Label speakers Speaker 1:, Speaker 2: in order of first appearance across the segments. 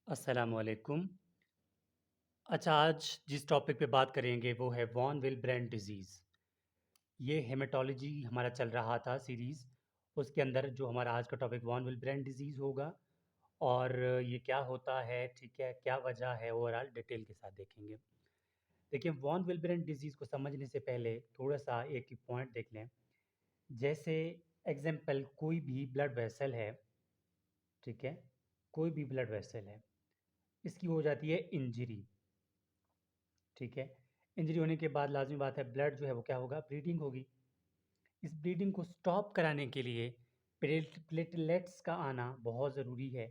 Speaker 1: अस्सलामुअलैकुम। अच्छा, आज जिस टॉपिक पे बात करेंगे वो है वॉन विलब्रेंड डिज़ीज़। ये हेमेटोलॉजी हमारा चल रहा था सीरीज़, उसके अंदर जो हमारा आज का टॉपिक वॉन विलब्रेंड डिज़ीज़ होगा और ये क्या होता है, ठीक है, क्या वजह है, ओवरऑल डिटेल के साथ देखेंगे। देखिए, वॉन विलब्रेंड डिज़ीज़ को समझने से पहले थोड़ा-सा एक ही पॉइंट देख लें। जैसे एग्ज़ाम्पल कोई भी ब्लड वेसल है, ठीक है, कोई भी ब्लड वेसल है, इसकी हो जाती है इंजरी। ठीक है। इंजरी होने के बाद लाज़मी बात है ब्लड जो है वो क्या होगा? ब्लीडिंग होगी। इस ब्लीडिंग को स्टॉप कराने के लिए प्लेटलेट्स का आना बहुत ज़रूरी है,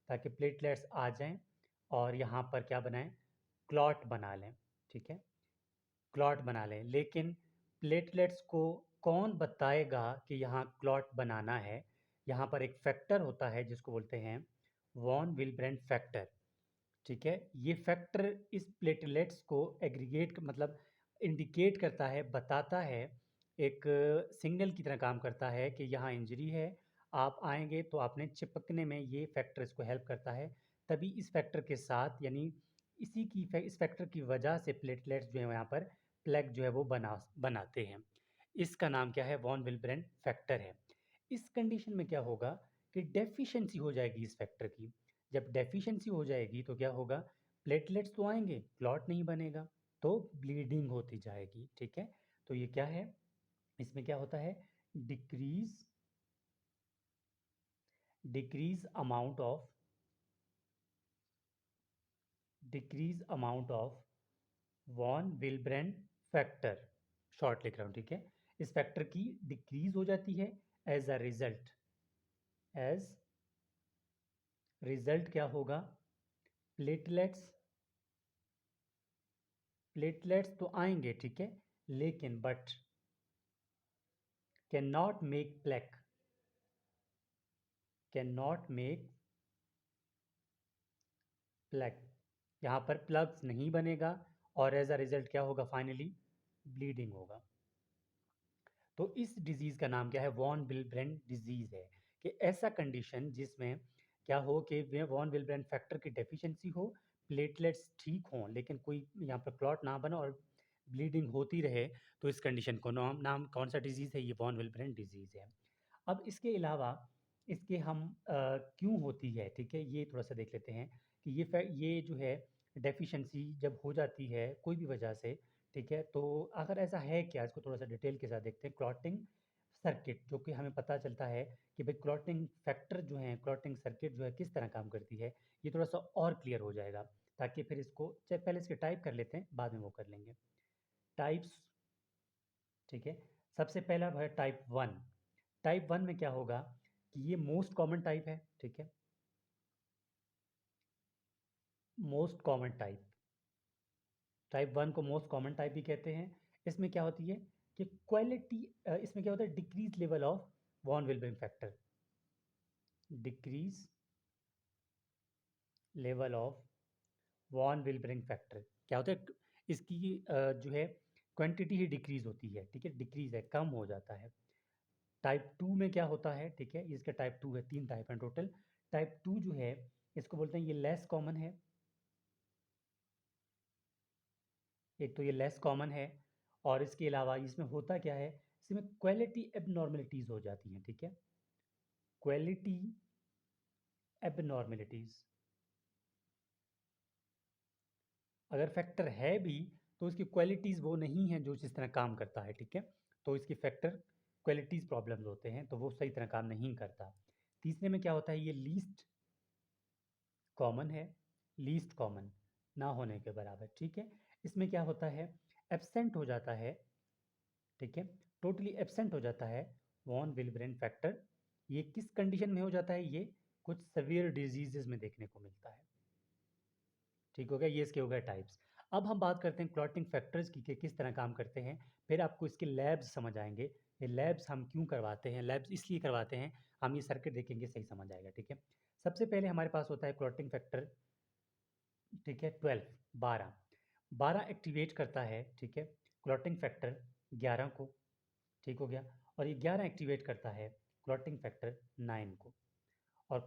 Speaker 1: ताकि प्लेटलेट्स आ जाएँ और यहाँ पर क्या बनाएँ? क्लॉट बना लें, ठीक है? क्लॉट बना लें। लेकिन प्लेटलेट्स को कौन बताएगा कि यहाँ क्लॉट बनाना है? यहाँ पर एक फैक्टर होता है जिसको बोलते हैं वॉन विलब्रेंड फैक्टर। ठीक है, ये फैक्टर इस प्लेटलेट्स को एग्रीगेट मतलब इंडिकेट करता है, बताता है, एक सिग्नल की तरह काम करता है कि यहाँ इंजरी है, आप आएंगे तो आपने चिपकने में ये फैक्टर इसको हेल्प करता है। तभी इस फैक्टर के साथ यानी इस फैक्टर की वजह से प्लेटलेट्स जो है यहाँ पर प्लेग जो है वो बनाते हैं। इसका नाम क्या है? वॉन विलब्रेंड फैक्टर है। इस कंडीशन में क्या होगा कि डेफिशिएंसी हो जाएगी इस फैक्टर की। जब डेफिशिएंसी हो जाएगी तो क्या होगा? प्लेटलेट्स तो आएंगे, क्लॉट नहीं बनेगा, तो ब्लीडिंग होती जाएगी। ठीक है, तो ये क्या है? इसमें क्या होता है? Decrease decrease amount of decrease amount of von Willebrand factor. Short लिख रहा हूँ, ठीक है। इस फैक्टर की डिक्रीज हो जाती है। एज अ एज रिजल्ट क्या होगा? प्लेटलेट्स प्लेटलेट्स तो आएंगे, ठीक है, लेकिन but can not make plaque can not make plug. यहाँ पर प्लग्स नहीं बनेगा और एज अ रिजल्ट क्या होगा? फाइनली ब्लीडिंग होगा। तो इस डिजीज़ का नाम क्या है? वॉन विलब्रेंड डिजीज़ है। कि ऐसा कंडीशन जिसमें क्या हो कि वे वॉन विलब्रेंड फैक्टर की डेफिशिएंसी हो, प्लेटलेट्स ठीक हों लेकिन कोई यहाँ पर क्लॉट ना बने और ब्लीडिंग होती रहे, तो इस कंडीशन को नाम नाम कौन सा डिजीज़ है? ये वॉन विलब्रेंड डिजीज़ है। अब इसके अलावा इसके हम क्यों होती है, ठीक है, ये थोड़ा सा देख लेते हैं कि ये जो है डेफिशिएंसी जब हो जाती है कोई भी वजह से, ठीक है, तो अगर ऐसा है क्या, इसको थोड़ा सा डिटेल के साथ देखते हैं। क्लॉटिंग सर्किट, जो कि हमें पता चलता है कि भाई क्लॉटिंग फैक्टर जो है, क्लॉटिंग सर्किट जो है किस तरह काम करती है, ये थोड़ा सा और क्लियर हो जाएगा। ताकि फिर इसको चाहे पहले इसके टाइप कर लेते हैं, बाद में वो कर लेंगे टाइप्स। ठीक है, सबसे पहला है टाइप वन। टाइप वन में क्या होगा कि ये मोस्ट कॉमन टाइप है, ठीक है, most common type. Type one को मोस्ट कॉमन टाइप भी कहते हैं। इसमें क्या होती है कि इसमें क्या होता है? Decrease level of von Willebrand factor. Decrease level of von Willebrand factor क्या होता है? इसकी जो है क्वांटिटी ही डिक्रीज होती है, ठीक है, डिक्रीज है, कम हो जाता है। टाइप टू में क्या होता है, ठीक है, इसका टाइप टू है, तीन टाइप है टोटल। टाइप टू जो है, इसको बोलते हैं ये लेस कॉमन है। एक तो ये लेस कॉमन है, और इसके अलावा इसमें होता क्या है, इसमें क्वालिटी एबनॉर्मेलिटीज हो जाती हैं, ठीक है, क्वालिटी एबनॉर्मेलिटीज। अगर फैक्टर है भी तो उसकी क्वालिटीज वो नहीं है जो जिस तरह काम करता है, ठीक है, तो इसकी फैक्टर क्वालिटीज प्रॉब्लम्स होते हैं, तो वो सही तरह काम नहीं करता। तीसरे में क्या होता है? ये लीस्ट कॉमन है, लीस्ट कॉमन ना होने के बराबर, ठीक है। इसमें क्या होता है? एब्सेंट हो जाता है, ठीक है, टोटली एब्सेंट हो जाता है वॉन विलब्रेन फैक्टर। ये किस कंडीशन में हो जाता है? ये कुछ सवियर डिजीजेस में देखने को मिलता है। ठीक हो गया, ये इसके हो गए टाइप्स। अब हम बात करते हैं क्लॉटिंग फैक्टर्स की कि किस तरह काम करते हैं। फिर आपको इसके लैब्स समझ आएंगे। ये लैब्स हम क्यों करवाते हैं? लैब्स इसलिए करवाते हैं, हम ये सर्किट देखेंगे सही समझ आएगा, ठीक है। सबसे पहले हमारे पास होता है क्लॉटिंग फैक्टर, ठीक है, 12, 12, 12 एक्टिवेट करता है, ठीक है, क्लॉटिंग फैक्टर 11 को। ठीक हो गया, और ये 11 एक्टिवेट करता है क्लॉटिंग फैक्टर 9 को। और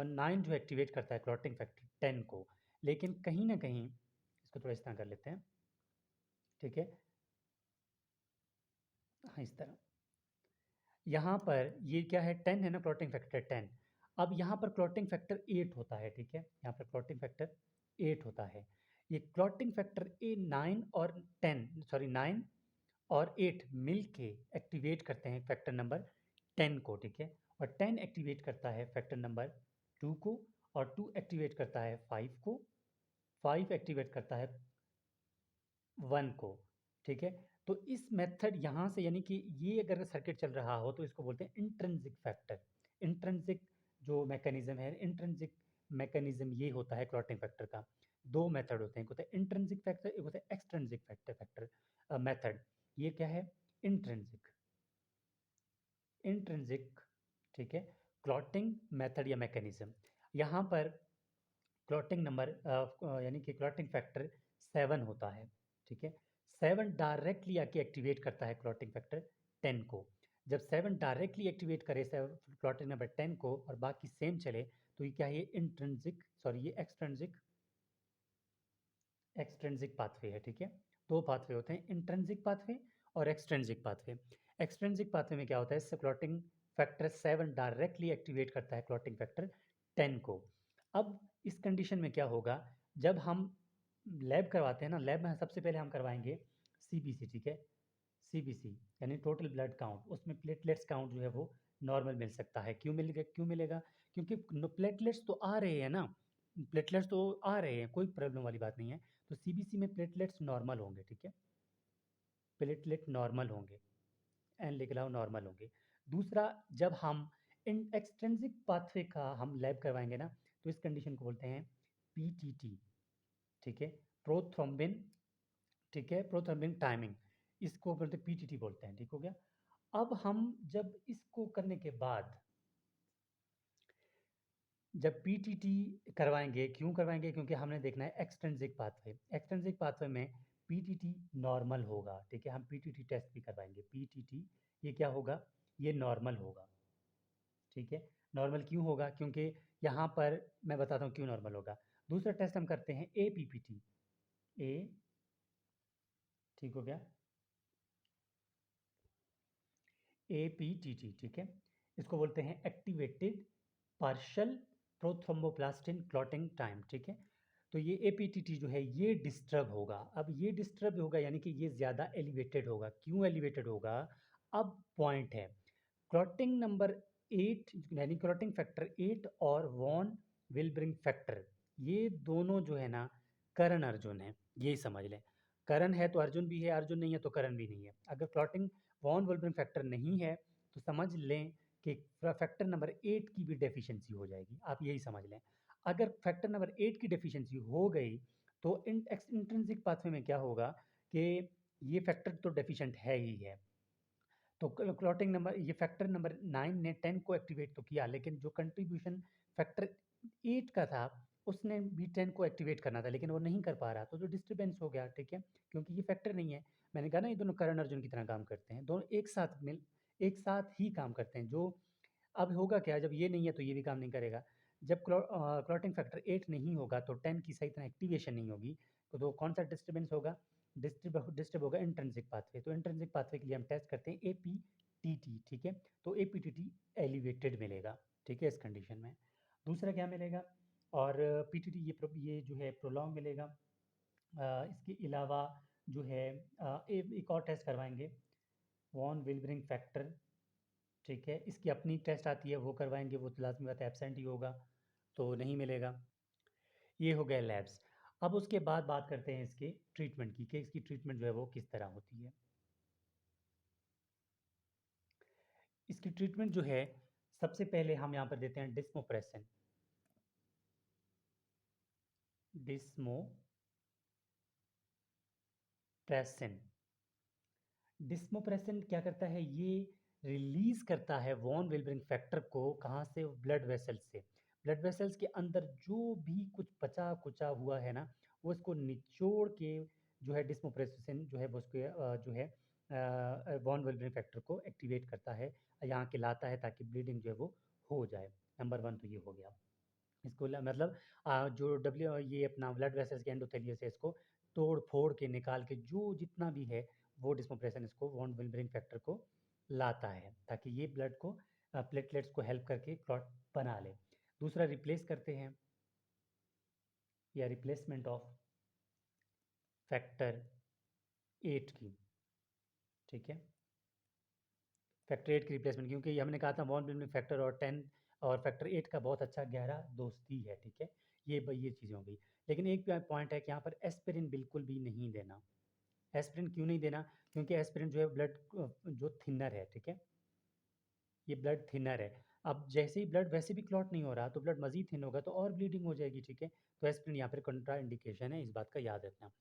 Speaker 1: 9 जो एक्टिवेट करता है क्लॉटिंग फैक्टर 10 को। लेकिन कहीं ना कहीं इसको थोड़ा इस तरह कर लेते हैं, ठीक है, हाँ इस तरह। यहाँ पर ये क्या है, 10 है ना, क्लॉटिंग फैक्टर 10। अब यहाँ पर क्लॉटिंग फैक्टर 8 होता है, ठीक है, यहाँ पर क्लॉटिंग फैक्टर 8 होता है। ये क्लॉटिंग फैक्टर ए 9 और 10, सॉरी 9 और 8 मिल के एक्टिवेट करते हैं फैक्टर नंबर 10 को, ठीक है। और 10 एक्टिवेट करता है फैक्टर नंबर 2 को, और 2 एक्टिवेट करता है 5 को, 5 एक्टिवेट करता है 1 को, ठीक है। तो इस मेथड यहाँ से, यानी कि ये अगर सर्किट चल रहा हो तो इसको बोलते हैं इंट्रिंसिक फैक्टर। इंट्रिंसिक जो मैकेनिज्म है, इंट्रिंसिक मैकेनिज्म ये होता है क्लॉटिंग फैक्टर का। दो मेथड होते हैं, एक होता है इंट्रिंसिक फैक्टर, एक होता है एक्सट्रिंसिक फैक्टर मेथड। ये क्या है, इंट्रिंसिक, इंट्रिंसिक, ठीक है, क्लॉटिंग मेथड या मैकेनिज्म। यहाँ पर क्लॉटिंग नंबर यानी कि क्लॉटिंग फैक्टर 7 होता है, ठीक है। 7 डायरेक्टली आके एक्टिवेट करता है क्लॉटिंग फैक्टर 10 को। जब 7 डायरेक्टली एक्टिवेट करे क्लॉटिंग नंबर 10 को और बाकी सेम चले, तो ये क्या है, ये इंट्रिंसिक, सॉरी ये एक्सट्रिंसिक, एक्सट्रिंसिक पाथवे है, ठीक है। दो पाथवे होते हैं, इंट्रिंसिक पाथवे और एक्सट्रिंसिक पाथवे। एक्सट्रिंसिक पाथवे में क्या होता है, क्लॉटिंग फैक्टर 7 डायरेक्टली एक्टिवेट करता है क्लॉटिंग फैक्टर 10 को। अब इस कंडीशन में क्या होगा, जब हम लैब करवाते हैं ना, लैब में सबसे पहले हम करवाएंगे सीबीसी, ठीक है, सीबीसी यानी टोटल ब्लड काउंट। उसमें प्लेटलेट्स काउंट जो है वो नॉर्मल मिल सकता है। क्यों मिलेगा, क्यों मिलेगा, क्योंकि प्लेटलेट्स तो आ रहे हैं ना, प्लेटलेट्स तो आ रहे हैं, कोई प्रॉब्लम वाली बात नहीं है। तो सीबीसी में प्लेटलेट्स नॉर्मल होंगे, ठीक है, प्लेटलेट नॉर्मल होंगे, एन लिख रहा हूँ, नॉर्मल होंगे। दूसरा, जब हम इन एक्सट्रिंसिक पाथवे का हम लैब करवाएंगे ना, तो इस कंडीशन को बोलते हैं पीटीटी, ठीक है, प्रोथ्रोम्बिन, ठीक है, प्रोथ्रोम्बिन टाइमिंग, इसको बोलते हैं पीटीटी बोलते हैं, ठीक हो गया। अब हम जब इसको करने के बाद, जब पीटीटी करवाएंगे, क्यों करवाएंगे, क्योंकि हमने देखना है एक्सट्रिंसिक पाथवे। एक्सट्रिंसिक पाथवे में पीटीटी नॉर्मल होगा, ठीक है, हम पीटीटी टेस्ट भी करवाएंगे। पीटीटी ये क्या होगा, ये नॉर्मल होगा, ठीक है। नॉर्मल क्यों होगा, क्योंकि यहाँ पर मैं बताता हूँ क्यों नॉर्मल होगा। दूसरा टेस्ट हम करते हैं एपीपीटी, ए, ठीक हो गया, एपीटीटी, ठीक है। इसको बोलते हैं activated partial prothromboplastin clotting time, ठीक है। तो ये एपीटीटी जो है ये डिस्टर्ब होगा। अब ये डिस्टर्ब होगा यानी कि ये ज़्यादा एलिवेटेड होगा। क्यों एलिवेटेड होगा, अब पॉइंट है, क्लॉटिंग नंबर 8 यानी क्लॉटिंग फैक्टर 8 और वॉन विल्बरिंग फैक्टर, ये दोनों जो है ना करण अर्जुन है, यही समझ लें। करण है तो अर्जुन भी है, अर्जुन नहीं है तो करण भी नहीं है। अगर क्लॉटिंग वॉन विल्बरिंग फैक्टर नहीं है तो समझ लें कि फैक्टर नंबर 8 की भी डेफिशिएंसी हो जाएगी, आप यही समझ लें। अगर फैक्टर नंबर 8 की डेफिशिएंसी हो गई तो इंट्रिंसिक पाथवे में क्या होगा कि ये फैक्टर तो डेफिशिएंट है ही है। तो क्लॉटिंग नंबर, ये फैक्टर नंबर 9 ने 10 को एक्टिवेट तो किया, लेकिन जो कंट्रीब्यूशन फैक्टर 8 का था उसने भी 10 को एक्टिवेट करना था, लेकिन वो नहीं कर पा रहा, तो जो डिस्टर्बेंस हो गया, ठीक है, क्योंकि ये फैक्टर नहीं है। मैंने कहा ना ये दोनों करण अर्जुन की तरह काम करते हैं, दोनों एक साथ ही काम करते हैं। जो अब होगा क्या, जब ये नहीं है तो ये भी काम नहीं करेगा। जब क्लॉटिंग फैक्टर 8 नहीं होगा तो 10 की सही तरह एक्टिवेशन नहीं होगी। तो कौन सा डिस्टर्बेंस होगा, डिस्टर्ब होगा इंट्रिंसिक पाथवे। तो इंट्रिंसिक पाथवे के लिए हम टेस्ट करते हैं एपीटीटी, ठीक है। तो एपीटीटी एलिवेटेड मिलेगा, ठीक है, इस कंडीशन में। दूसरा क्या मिलेगा, और पीटीटी ये जो है प्रोलॉन्ग मिलेगा। इसके अलावा जो है एक और टेस्ट करवाएंगे, वॉन विल्बरिंग फैक्टर, ठीक है, इसकी अपनी टेस्ट आती है वो करवाएंगे, वो तो लाजमी बात है एब्सेंट ही होगा, तो नहीं मिलेगा। ये हो गया लैब्स। अब उसके बाद बात करते हैं इसके ट्रीटमेंट की, कि इसकी ट्रीटमेंट जो है वो किस तरह होती है। इसकी ट्रीटमेंट जो है, सबसे पहले हम यहाँ पर देते हैं डिस्मोप्रेसिन। डिस्मोप्रेसिन, डिस्मोप्रेसिन क्या करता है, ये रिलीज करता है वॉन विल्बरिंग फैक्टर को, कहाँ से, ब्लड वेसल्स से। ब्लड वेसल्स के अंदर जो भी कुछ बचा कुचा हुआ है ना, वो इसको निचोड़ के जो है डिस्मोप्रेसिन जो है वो उसके जो है वॉन विल्बरिंग फैक्टर को एक्टिवेट करता है, यहाँ के लाता है ताकि ब्लीडिंग जो है वो हो जाए। नंबर 1 तो ये हो गया। इसको मतलब जो ये अपना ब्लड वेसल्स के एंडोथेलियस है, इसको तोड़ फोड़ के निकाल के जो जितना भी है वो डिस्मोप्रेशन इसको वॉन विल्बरिंग फैक्टर को लाता है, ताकि ये ब्लड को प्लेटलेट्स को हेल्प करके क्लॉट बना ले। दूसरा रिप्लेस करते हैं, या रिप्लेसमेंट ऑफ फैक्टर 8 की, ठीक है। फैक्टर 8 की रिप्लेसमेंट, क्योंकि ये हमने कहा था वॉन विल्बरिंग फैक्टर और 10 और फैक्टर 8 का बहुत अच्छा गहरा दोस्ती है, ठीक है। ये चीज़ें हो गई। लेकिन एक पॉइंट है कि यहाँ पर एस्पिरिन बिल्कुल भी नहीं देना। एस्पिरिन क्यों नहीं देना? क्योंकि एस्पिरिन जो है ब्लड जो थिनर है, ठीक है, ये ब्लड थिनर है। अब जैसे ही ब्लड वैसे भी क्लॉट नहीं हो रहा, तो ब्लड मजीद थिन होगा तो और ब्लीडिंग हो जाएगी, ठीक है। तो एस्पिरिन यहाँ पर कंट्रा इंडिकेशन है, इस बात का याद रखना।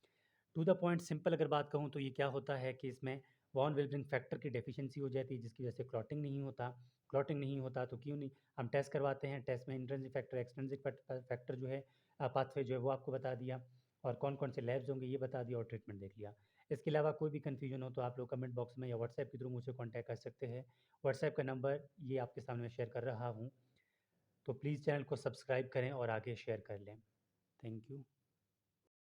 Speaker 1: टू द पॉइंट सिंपल अगर बात कहूँ तो ये क्या होता है कि इसमें वॉन विल्बरिंग फैक्टर की डेफिशिएंसी हो जाती है, जिसकी वजह से क्लॉटिंग नहीं होता। क्लॉटिंग नहीं होता तो क्यों नहीं, हम टेस्ट करवाते हैं। टेस्ट में इंट्रिंसिक फैक्टर, एक्सट्रिंसिक फैक्टर जो है, पाथवे जो है वो आपको बता दिया, और कौन कौन से लैब्स होंगे ये बता दिया, और ट्रीटमेंट देख लिया। इसके अलावा कोई भी कन्फ्यूजन हो तो आप लोग कमेंट बॉक्स में या व्हाट्सएप के थ्रू मुझसे कॉन्टैक्ट कर सकते हैं। व्हाट्सएप का नंबर ये आपके सामने शेयर कर रहा हूँ। तो प्लीज़ चैनल को सब्सक्राइब करें और आगे शेयर कर लें। Thank you.